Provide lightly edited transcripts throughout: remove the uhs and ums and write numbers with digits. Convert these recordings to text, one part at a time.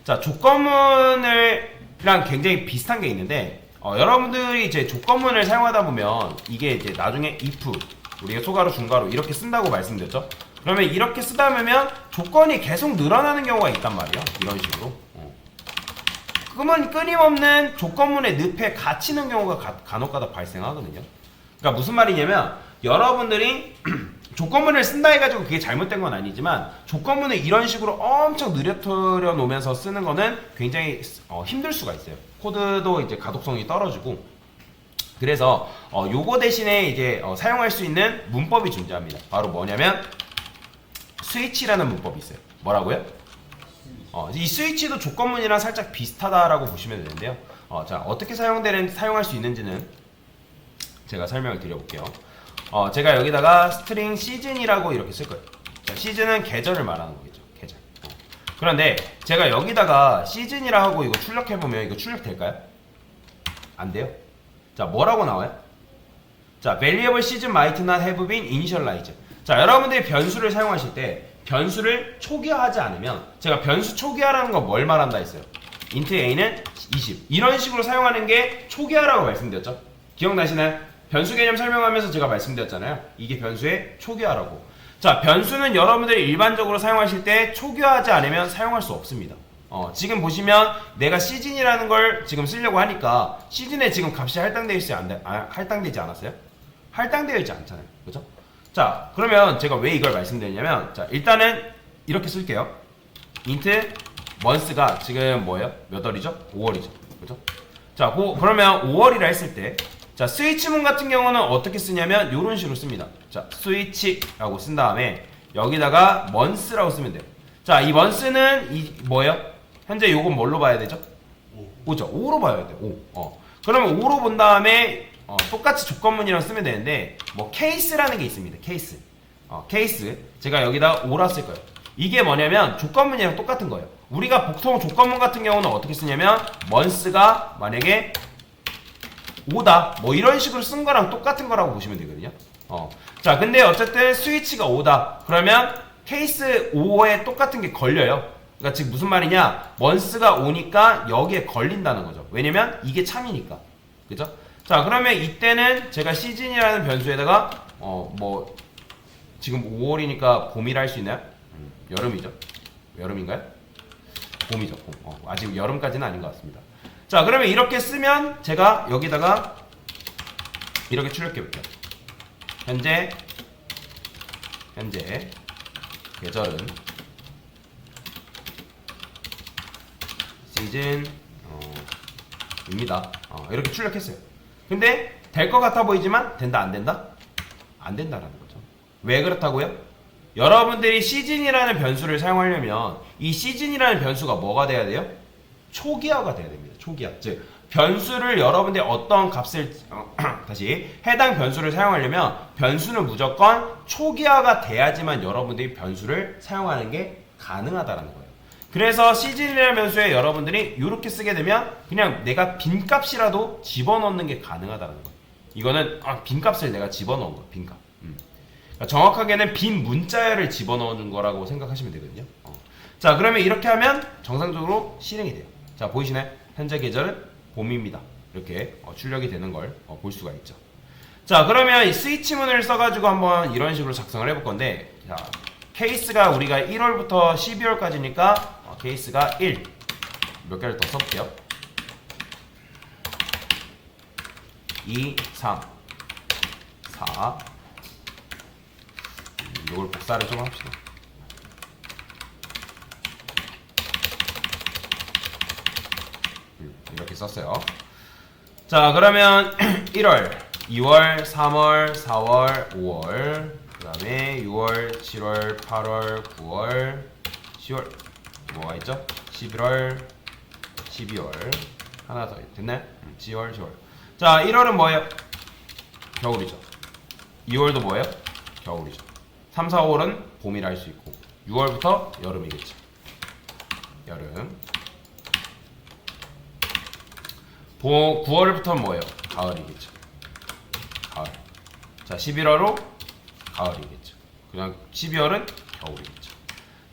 자, 조건문이랑 굉장히 비슷한 게 있는데, 여러분들이 이제 조건문을 사용하다 보면 이게 이제 나중에 if, 우리가 소가로 중가로 이렇게 쓴다고 말씀드렸죠. 그러면 이렇게 쓰다 보면 조건이 계속 늘어나는 경우가 있단 말이에요. 이런 식으로. 그러면 끊임없는 조건문의 늪에 갇히는 경우가 간혹가다 발생하거든요. 그러니까 무슨 말이냐면 여러분들이 조건문을 쓴다 해가지고 그게 잘못된 건 아니지만 조건문을 이런 식으로 엄청 느려뜨려 놓으면서 쓰는 거는 굉장히 힘들 수가 있어요. 코드도 이제 가독성이 떨어지고. 그래서 요거 대신에 이제 사용할 수 있는 문법이 존재합니다. 바로 뭐냐면 스위치라는 문법이 있어요. 뭐라고요? 이 스위치도 조건문이랑 살짝 비슷하다라고 보시면 되는데요. 자, 어떻게 사용할 수 있는지는 제가 설명을 드려볼게요. 제가 여기다가 스트링 시즌이라고 이렇게 쓸 거예요. 자, 시즌은 계절을 말하는 거겠죠. 계절. 그런데 제가 여기다가 시즌이라 하고 이거 출력해보면 이거 출력될까요? 안 돼요. 자, 뭐라고 나와요? 자, variable season might not have been initialized. 자, 여러분들이 변수를 사용하실 때 변수를 초기화하지 않으면, 제가 변수 초기화라는 건 뭘 말한다 했어요? int a는 20 이런 식으로 사용하는 게 초기화라고 말씀드렸죠. 기억나시나요? 변수 개념 설명하면서 제가 말씀드렸잖아요. 이게 변수의 초기화라고. 자, 변수는 여러분들이 일반적으로 사용하실 때 초기화하지 않으면 사용할 수 없습니다. 지금 보시면 내가 시즌이라는 걸 지금 쓰려고 하니까 시즌에 지금 값이 할당되지 않았어요? 할당되어 있지 않잖아요. 그죠? 자, 그러면 제가 왜 이걸 말씀드리냐면, 자, 일단은 이렇게 쓸게요. int months가 지금 뭐예요? 몇 월이죠? 5월이죠. 그죠? 자, 그러면 5월이라 했을 때, 자, 스위치문 같은 경우는 어떻게 쓰냐면 이런 식으로 씁니다. 자, 스위치라고 쓴 다음에 여기다가 months라고 쓰면 돼요. 자, 이 months는 뭐예요? 현재 요건 뭘로 봐야 되죠? 5죠. 5로 봐야 돼요. 5. 그러면 5로 본 다음에 똑같이 조건문이랑 쓰면 되는데, 뭐 케이스라는 게 있습니다. 케이스. 케이스. 제가 여기다 5라 쓸 거예요. 이게 뭐냐면 조건문이랑 똑같은 거예요. 우리가 보통 조건문 같은 경우는 어떻게 쓰냐면 months가 만약에 5다 뭐 이런 식으로 쓴 거랑 똑같은 거라고 보시면 되거든요. 자, 근데 어쨌든 스위치가 5다 그러면 케이스 5에 똑같은 게 걸려요. 그러니까 지금 무슨 말이냐, months가 5니까 여기에 걸린다는 거죠. 왜냐면 이게 참이니까. 그죠? 자, 그러면 이때는 제가 시즌이라는 변수에다가 뭐 지금 5월이니까 봄이라 할 수 있나요? 여름이죠. 여름인가요? 봄이죠. 봄. 아직 여름까지는 아닌 것 같습니다. 자, 그러면 이렇게 쓰면 제가 여기다가 이렇게 출력해 볼게요. 현재 계절은 시즌입니다. 이렇게 출력했어요. 근데 될 것 같아 보이지만 된다 안 된다? 안 된다라는 거죠. 왜 그렇다고요? 여러분들이 시즌이라는 변수를 사용하려면 이 시즌이라는 변수가 뭐가 돼야 돼요? 초기화가 돼야 됩니다. 초기화. 즉 변수를 여러분들이 어떤 값을 다시 해당 변수를 사용하려면 변수는 무조건 초기화가 돼야지만 여러분들이 변수를 사용하는 게 가능하다라는 거예요. 그래서 시즌이라는 변수에 여러분들이 이렇게 쓰게 되면 그냥 내가 빈값이라도 집어넣는 게 가능하다는 거예요. 이거는 빈값을 내가 집어넣은 거예요. 빈값. 그러니까 정확하게는 빈 문자열을 집어넣는 거라고 생각하시면 되거든요. 자, 그러면 이렇게 하면 정상적으로 실행이 돼요. 자, 보이시나요? 현재 계절은 봄입니다. 이렇게 출력이 되는 걸 볼 수가 있죠. 자, 그러면 이 스위치문을 써가지고 한번 이런 식으로 작성을 해볼 건데, 자, 케이스가 우리가 1월부터 12월까지니까 케이스가 1 몇 개를 더 써볼게요. 2, 3, 4 이걸 복사를 좀 합시다. 이렇게 썼어요. 자, 그러면 1월, 2월, 3월, 4월, 5월, 그 다음에 6월, 7월, 8월, 9월, 10월, 뭐가 있죠? 11월, 12월, 하나 더 됐나요? 10월, 10월. 자, 1월은 뭐예요? 겨울이죠. 2월도 뭐예요? 겨울이죠. 3, 4, 5월은 봄이라 할 수 있고 6월부터 여름이겠죠. 여름. 9월부터는 뭐예요? 가을이겠죠. 가을. 자, 11월로 가을이겠죠. 그냥 12월은 겨울이겠죠.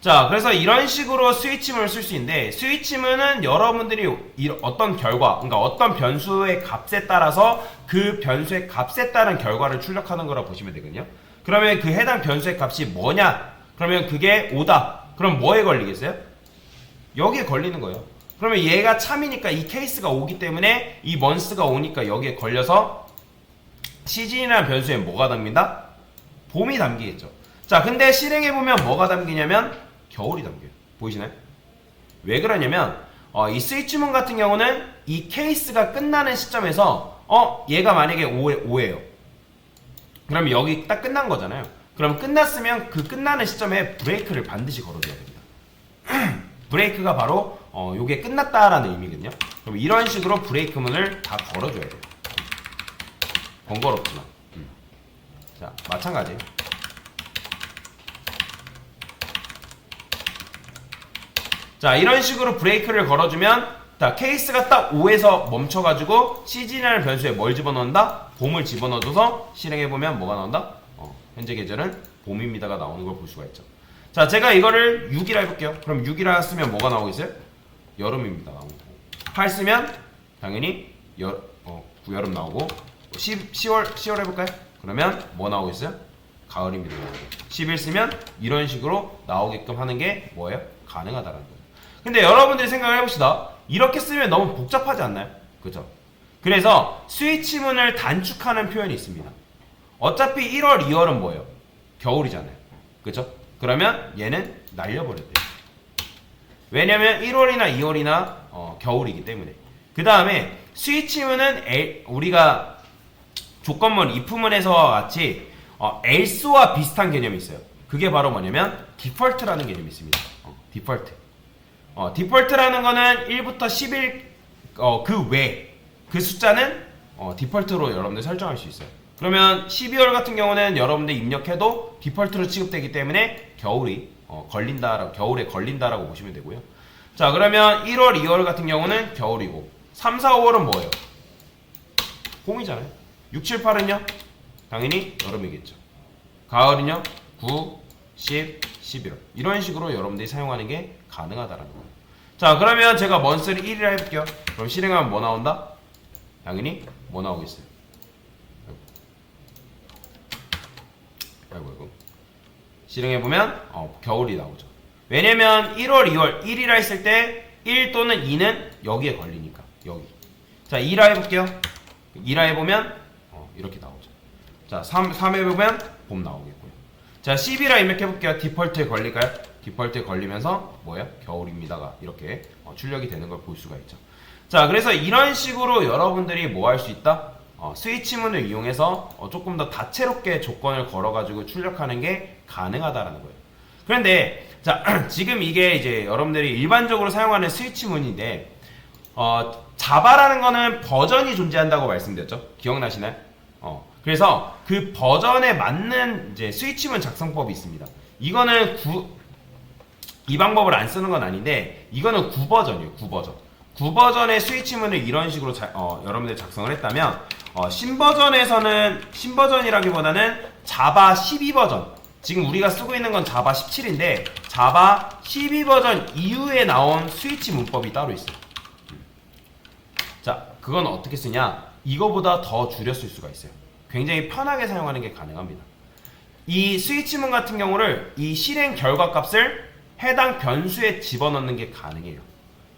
자, 그래서 이런 식으로 스위치문을 쓸 수 있는데, 스위치문은 여러분들이 어떤 결과, 그러니까 어떤 변수의 값에 따라서 그 변수의 값에 따른 결과를 출력하는 거라고 보시면 되거든요. 그러면 그 해당 변수의 값이 뭐냐? 그러면 그게 5다. 그럼 뭐에 걸리겠어요? 여기에 걸리는 거예요. 그러면 얘가 참이니까 이 케이스가 5기 때문에 이 먼스가 5니까 여기에 걸려서 시즌이라는 변수에 뭐가 담긴다? 봄이 담기겠죠. 자, 근데 실행해보면 뭐가 담기냐면 겨울이 담겨요. 보이시나요? 왜 그러냐면 이 스위치문 같은 경우는 이 케이스가 끝나는 시점에서 얘가 만약에 5예요. 그럼 여기 딱 끝난 거잖아요. 그럼 끝났으면 그 끝나는 시점에 브레이크를 반드시 걸어줘야 됩니다. 브레이크가 바로 요게 끝났다라는 의미거든요. 그럼 이런 식으로 브레이크문을 다 걸어줘야 돼요. 번거롭구나. 자, 마찬가지예요. 자, 이런 식으로 브레이크를 걸어주면 자, 케이스가 딱 5에서 멈춰가지고 CG라는 변수에 뭘 집어넣는다? 봄을 집어넣어줘서 실행해보면 뭐가 나온다? 현재 계절은 봄입니다가 나오는 걸 볼 수가 있죠. 자, 제가 이거를 6이라 해볼게요. 그럼 6이라 쓰면 뭐가 나오겠어요? 여름입니다. 나오고 8 쓰면 당연히 구여름 나오고 10월 해볼까요? 그러면 뭐 나오겠어요? 가을입니다. 11 쓰면 이런 식으로 나오게끔 하는 게 뭐예요? 가능하다라는 거예요. 근데 여러분들이 생각을 해봅시다. 이렇게 쓰면 너무 복잡하지 않나요? 그죠? 그래서 스위치문을 단축하는 표현이 있습니다. 어차피 1월, 2월은 뭐예요? 겨울이잖아요. 그죠? 그러면 얘는 날려버려야 돼요. 왜냐면 1월이나 2월이나 겨울이기 때문에. 그 다음에 스위치문은 우리가 조건문, if문에서와 같이 else와 비슷한 개념이 있어요. 그게 바로 뭐냐면 디폴트라는 개념이 있습니다. 디폴트. 디폴트라는 거는 1부터 11 그 외, 그 숫자는 디폴트로 여러분들 설정할 수 있어요. 그러면 12월 같은 경우는 여러분들 입력해도 디폴트로 취급되기 때문에 겨울에 걸린다라고 보시면 되고요. 자, 그러면 1월, 2월 같은 경우는 겨울이고 3, 4, 5월은 뭐예요? 봄이잖아요. 6, 7, 8은요? 당연히 여름이겠죠. 가을은요? 9, 10, 11월. 이런 식으로 여러분들이 사용하는 게 가능하다라는 거예요. 자, 그러면 제가 먼스를 1이라 해볼게요. 그럼 실행하면 뭐 나온다? 당연히 뭐 나오겠어요? 아이고. 실행해보면 겨울이 나오죠. 왜냐면 1월, 2월 1이라 했을 때 1 또는 2는 여기에 걸리니까 여기. 자, 2라 해볼게요. 2라 해보면 이렇게 나오죠. 자, 3 해보면 봄 나오겠고요. 자, 10이라 입력해볼게요. 디폴트에 걸릴까요? 디폴트에 걸리면서 뭐예요? 겨울입니다가 이렇게 출력이 되는 걸 볼 수가 있죠. 자, 그래서 이런 식으로 여러분들이 뭐 할 수 있다? 스위치문을 이용해서 조금 더 다채롭게 조건을 걸어가지고 출력하는 게 가능하다라는 거예요. 그런데 자, 지금 이게 이제 여러분들이 일반적으로 사용하는 스위치문인데 자바라는 거는 버전이 존재한다고 말씀드렸죠. 기억나시나요? 그래서 그 버전에 맞는 이제 스위치문 작성법이 있습니다. 이거는 이 방법을 안 쓰는 건 아닌데 이거는 9버전이에요. 9버전. 9버전의 스위치문을 이런 식으로 여러분들 작성을 했다면 신버전이라기보다는 자바 12버전, 지금 우리가 쓰고 있는 건 자바 17인데 자바 12버전 이후에 나온 스위치 문법이 따로 있어요. 자, 그건 어떻게 쓰냐? 이거보다 더 줄여 쓸 수가 있어요. 굉장히 편하게 사용하는 게 가능합니다. 이 스위치문 같은 경우를 이 실행 결과 값을 해당 변수에 집어넣는 게 가능해요.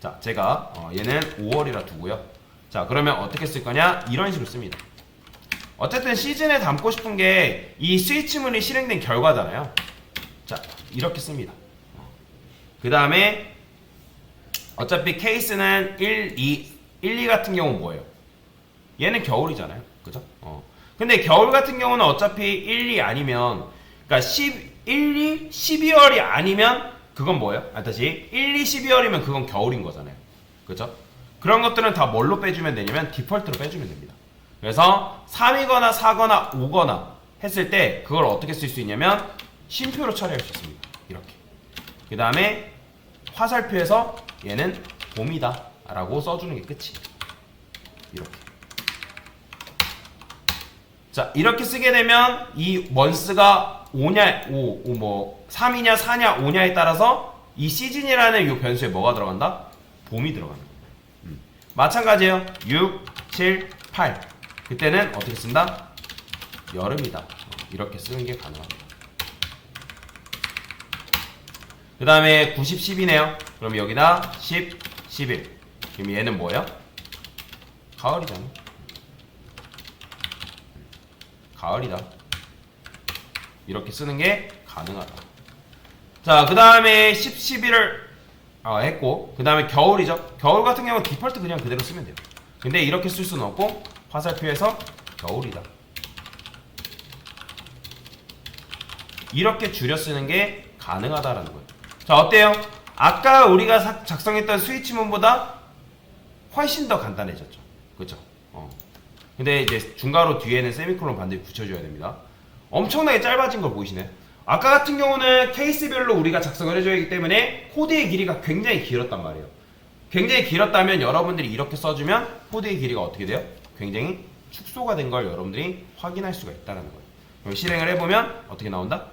자, 제가 얘는 5월이라 두고요. 자, 그러면 어떻게 쓸 거냐? 이런 식으로 씁니다. 어쨌든 시즌에 담고 싶은 게 이 스위치문이 실행된 결과잖아요. 자, 이렇게 씁니다. 그 다음에 어차피 케이스는 1, 2 같은 경우는 뭐예요? 얘는 겨울이잖아요. 그죠? 근데 겨울 같은 경우는 어차피 1, 2 아니면 그러니까 1, 2, 12월이 아니면 그건 뭐예요? 다시 1, 2, 12월이면 그건 겨울인 거잖아요. 그죠? 그런 것들은 다 뭘로 빼주면 되냐면 디폴트로 빼주면 됩니다. 그래서 3이거나 4거나 5거나 했을 때 그걸 어떻게 쓸 수 있냐면 쉼표로 처리할 수 있습니다. 이렇게. 그 다음에 화살표에서 얘는 봄이다 라고 써주는 게 끝이에요. 이렇게. 자, 이렇게 쓰게 되면 이 먼스가 5냐, 3이냐, 4냐, 5냐에 따라서 이 시즌이라는 이 변수에 뭐가 들어간다? 봄이 들어가는 거예요. 마찬가지예요. 6, 7, 8. 그때는 어떻게 쓴다? 여름이다. 이렇게 쓰는 게 가능합니다. 그 다음에 90, 10이네요. 그럼 여기다 10, 11. 그럼 얘는 뭐예요? 가을이잖아. 가을이다. 이렇게 쓰는 게 가능하다. 자, 그 다음에 10, 11을 했고, 그 다음에 겨울이죠. 겨울 같은 경우는 디폴트 그냥 그대로 쓰면 돼요. 근데 이렇게 쓸 수는 없고 화살표에서 겨울이다. 이렇게 줄여 쓰는 게 가능하다라는 거예요. 자, 어때요? 아까 우리가 작성했던 스위치문보다 훨씬 더 간단해졌죠. 그쵸? 근데 이제 중괄호 뒤에는 세미콜론 반드시 붙여줘야 됩니다. 엄청나게 짧아진 걸 보이시나요? 아까 같은 경우는 케이스별로 우리가 작성을 해줘야 하기 때문에 코드의 길이가 굉장히 길었단 말이에요. 굉장히 길었다면 여러분들이 이렇게 써주면 코드의 길이가 어떻게 돼요? 굉장히 축소가 된 걸 여러분들이 확인할 수가 있다는 거예요. 그럼 실행을 해보면 어떻게 나온다?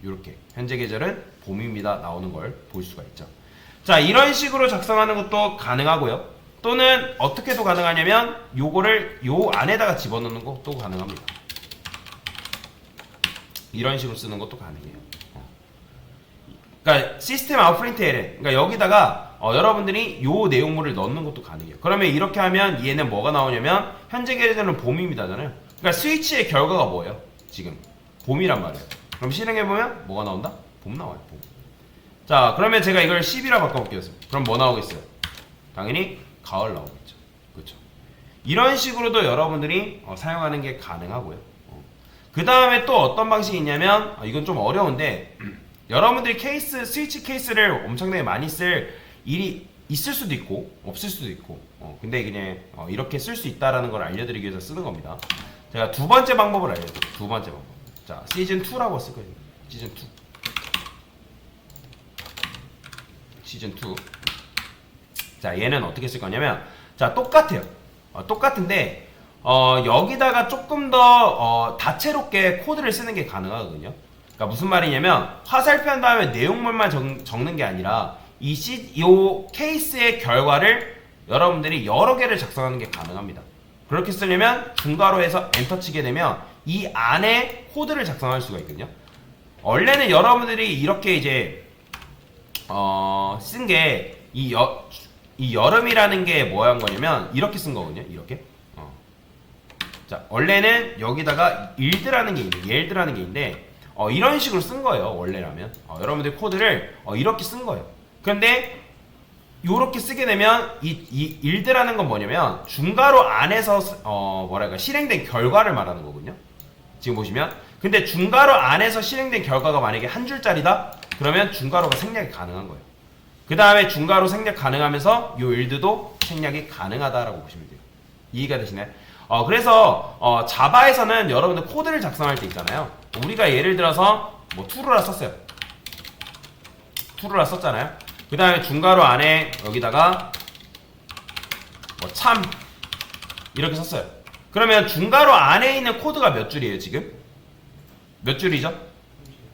이렇게 현재 계절은 봄입니다 나오는 걸 볼 수가 있죠. 자, 이런 식으로 작성하는 것도 가능하고요. 또는 어떻게도 가능하냐면 요거를 요 안에다가 집어넣는 것도 가능합니다. 이런 식으로 쓰는 것도 가능해요. 그러니까 시스템 아웃 프린트 LN, 그러니까 여기다가 여러분들이 요 내용물을 넣는 것도 가능해요. 그러면 이렇게 하면 얘는 뭐가 나오냐면 현재 계절은 봄입니다잖아요. 그러니까 스위치의 결과가 뭐예요? 지금 봄이란 말이에요. 그럼 실행해보면 뭐가 나온다? 봄 나와요. 봄. 자, 그러면 제가 이걸 10이라 바꿔볼게요. 그럼 뭐 나오겠어요? 당연히 가을 나오겠죠. 그렇죠? 이런 식으로도 여러분들이 사용하는 게 가능하고요. 그 다음에 또 어떤 방식이 있냐면 이건 좀 어려운데 여러분들이 스위치 케이스를 엄청나게 많이 쓸 일이 있을 수도 있고 없을 수도 있고 근데 그냥 이렇게 쓸 수 있다라는 걸 알려드리기 위해서 쓰는 겁니다. 제가 두 번째 방법을 알려드릴게요. 두 번째 방법. 자, 시즌2라고 쓸 거예요. 시즌2. 시즌2. 자, 얘는 어떻게 쓸 거냐면, 자, 똑같아요. 똑같은데, 여기다가 조금 더, 다채롭게 코드를 쓰는 게 가능하거든요. 그러니까 무슨 말이냐면, 화살표 한 다음에 내용물만 적는 게 아니라, 요 케이스의 결과를 여러분들이 여러 개를 작성하는 게 가능합니다. 그렇게 쓰려면 중괄호에서 엔터 치게 되면 이 안에 코드를 작성할 수가 있거든요. 원래는 여러분들이 이렇게 이제 쓴 게 이 여름이라는 게 뭐 한 거냐면 이렇게 쓴 거거든요. 이렇게. 자, 원래는 여기다가 일드라는 게 있는데 예일드라는 게 있는데 이런 식으로 쓴 거예요. 원래라면 여러분들 코드를 이렇게 쓴 거예요. 그런데 요렇게 쓰게 되면 이 일드라는 건 뭐냐면 중괄호 안에서 뭐랄까 실행된 결과를 말하는 거거든요. 지금 보시면 근데 중괄호 안에서 실행된 결과가 만약에 한 줄짜리다? 그러면 중괄호가 생략이 가능한 거예요. 그 다음에 중괄호 생략 가능하면서 요 일드도 생략이 가능하다라고 보시면 돼요. 이해가 되시나요? 그래서 자바에서는 여러분들 코드를 작성할 때 있잖아요. 우리가 예를 들어서 뭐 투루라 썼어요. 투루라 썼잖아요. 그 다음에 중괄호 안에 여기다가 뭐 참 이렇게 썼어요. 그러면 중괄호 안에 있는 코드가 몇 줄이에요 지금? 몇 줄이죠?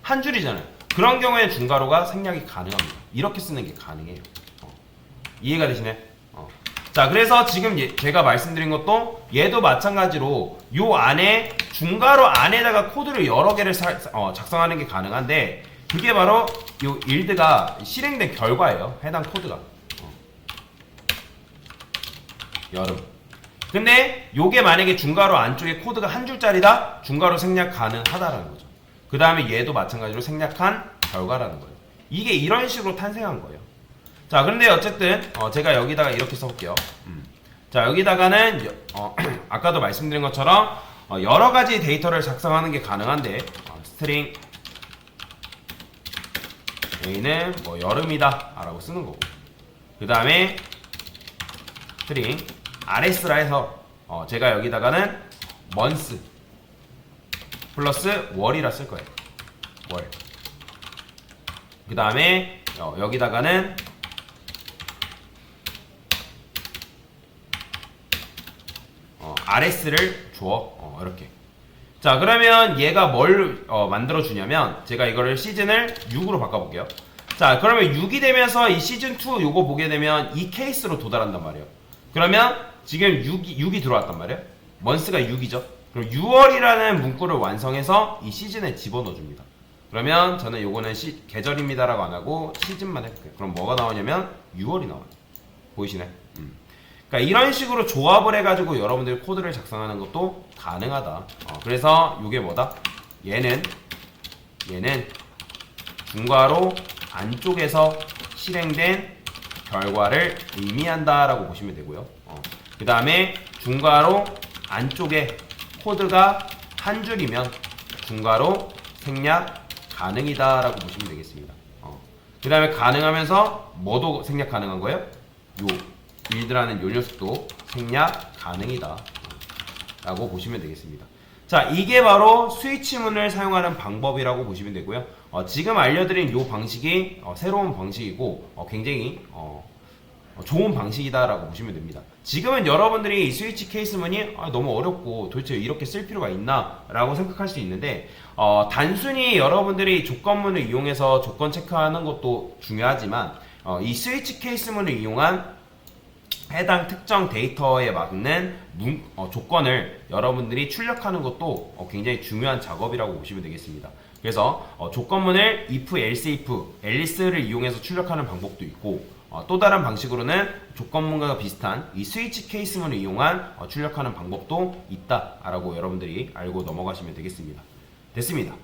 한 줄이잖아요. 그런 경우에 중괄호가 생략이 가능합니다. 이렇게 쓰는 게 가능해요. 이해가 되시네? 자, 그래서 지금 제가 말씀드린 것도 얘도 마찬가지로 요 안에 중괄호 안에다가 코드를 여러 개를 작성하는 게 가능한데 그게 바로 요 일드가 실행된 결과예요. 해당 코드가. 여름. 근데 요게 만약에 중괄호 안쪽에 코드가 한 줄짜리다? 중괄호 생략 가능하다라는 거죠. 그 다음에 얘도 마찬가지로 생략한 결과라는 거예요. 이게 이런 식으로 탄생한 거예요. 자, 그런데 어쨌든 제가 여기다가 이렇게 써볼게요. 자, 여기다가는 아까도 말씀드린 것처럼 여러 가지 데이터를 작성하는 게 가능한데 스트링 A는 뭐 여름이다 라고 쓰는 거고 그 다음에 스트링 RS라 해서 제가 여기다가는 month 플러스 월이라 쓸 거예요. 월. 그 다음에 여기다가는 RS를 줘. 이렇게. 자, 그러면 얘가 뭘 만들어 주냐면 제가 이거를 시즌을 6으로 바꿔볼게요. 자, 그러면 6이 되면서 이 시즌2 요거 보게 되면 이 케이스로 도달한단 말이에요. 그러면 지금 6이 들어왔단 말이에요. 먼스가 6이죠. 그럼 6월이라는 문구를 완성해서 이 시즌에 집어넣어 줍니다. 그러면 저는 요거는 계절입니다라고 안 하고 시즌만 해볼게요. 그럼 뭐가 나오냐면 6월이 나와요. 보이시나요? 그러니까 이런 식으로 조합을 해가지고 여러분들이 코드를 작성하는 것도 가능하다. 그래서 요게 뭐다? 얘는 중괄호 안쪽에서 실행된 결과를 의미한다라고 보시면 되고요. 그 다음에 중괄호 안쪽에 코드가 한 줄이면 중괄호 생략 가능이다라고 보시면 되겠습니다. 그 다음에 가능하면서 뭐도 생략 가능한 거예요? 요 빌드라는 요 녀석도 생략 가능이다 라고 보시면 되겠습니다. 자, 이게 바로 스위치문을 사용하는 방법이라고 보시면 되고요. 지금 알려드린 요 방식이 새로운 방식이고 굉장히 좋은 방식이다라고 보시면 됩니다. 지금은 여러분들이 이 스위치 케이스문이 너무 어렵고 도대체 이렇게 쓸 필요가 있나 라고 생각할 수 있는데 단순히 여러분들이 조건문을 이용해서 조건 체크하는 것도 중요하지만 이 스위치 케이스문을 이용한 해당 특정 데이터에 맞는 조건을 여러분들이 출력하는 것도 굉장히 중요한 작업이라고 보시면 되겠습니다. 그래서 조건문을 if, else, if, else를 이용해서 출력하는 방법도 있고 또 다른 방식으로는 조건문과 비슷한 이 스위치 케이스문을 이용한 출력하는 방법도 있다라고 여러분들이 알고 넘어가시면 되겠습니다. 됐습니다.